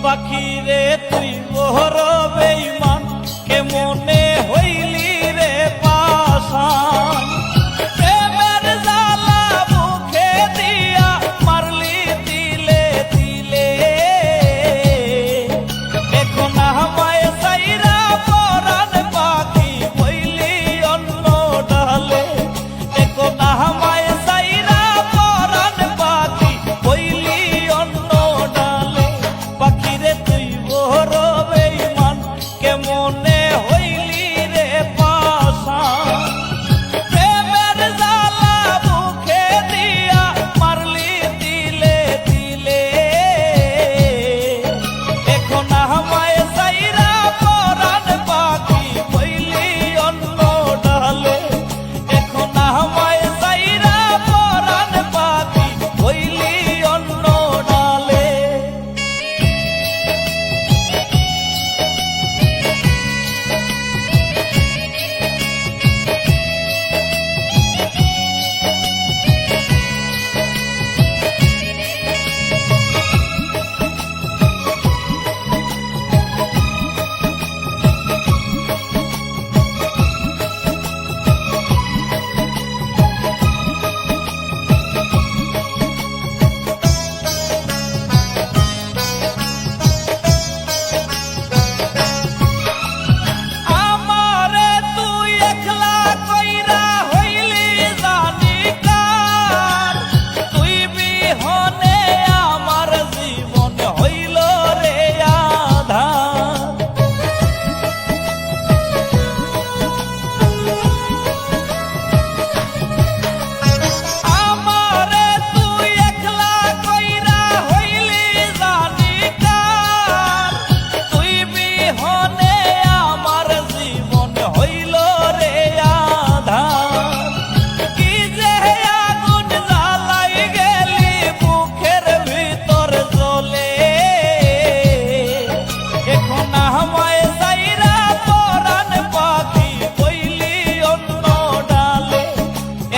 পাখিরে তুই মোর বেঈমান কেমনে হইলি রে পাশান প্রেমের জ্বালা মুখে দিয়া মারলি তিলে তিলে এখন আমায় সাইরা পরাণ পাখি হইলি অন্য ডালে এখন আমায় সাইরা পরাণ পাখি হইলি অন্য ডালে পাখিরে তুই মোর বেঈমান কেমনে হইলি রে পাশান প্রেমের জ্বালা মুখে দিয়া মারলি তিলে তিলে এখন আমায় সাইরা পরাণ পাখি হইলি অন্য ডালে এখন আমায় সাইরা পরাণ পাখি হইলি অন্য ডালে। আমারে তুই একলা কইরা হইলি জানি কার তুই বিহনে আমার জীবন হইল রে আধার আমারে তুই একলা কইরা হইলি জানি কার তুই বিহনে আমার জীবন হইল রে আধার কি যে আগুন জ্বালাই গেলি বুকের ভিতর জ্বলে এখন আমায় সাইরা পরাণ পাখি হইলি অন্য ডালে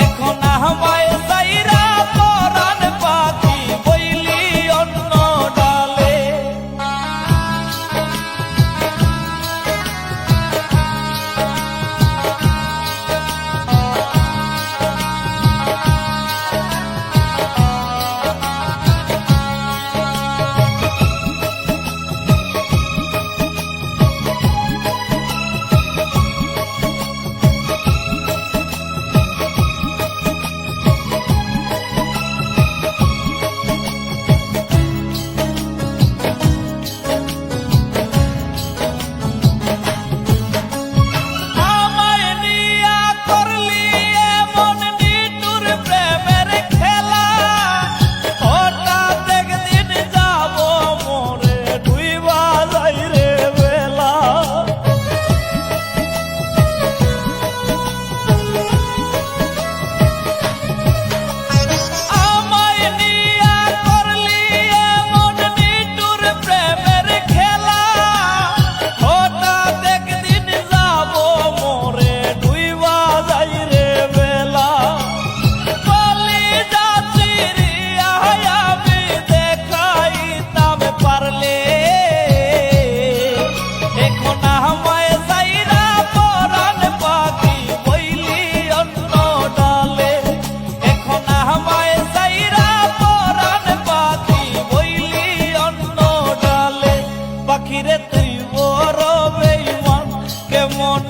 এখন আমায় সাইরা পরাণ পাখি হইলি অন্য ডালে। আমায় নিয়া করলি এমন নিঠুর প্রেমের খেলা হঠাৎ একদিন যাব মোরে ডুইবা যাই রে বেলা আমায় নিয়া করলি এমন নিঠুর প্রেমের খেলা হঠাৎ একদিন যাব মোরে ডুইবা যাই রে বেলা বলি যাচ্ছি রিয়া আমি দেখাইতাম পারলে এখন আমায় সাইরা পরাণ পাখি হইলি অন্য ডালে এখন আমায় সাইরা পরাণ পাখি হইলি অন্য ডালে পাখিরে তুই মোর বেঈমান কেমন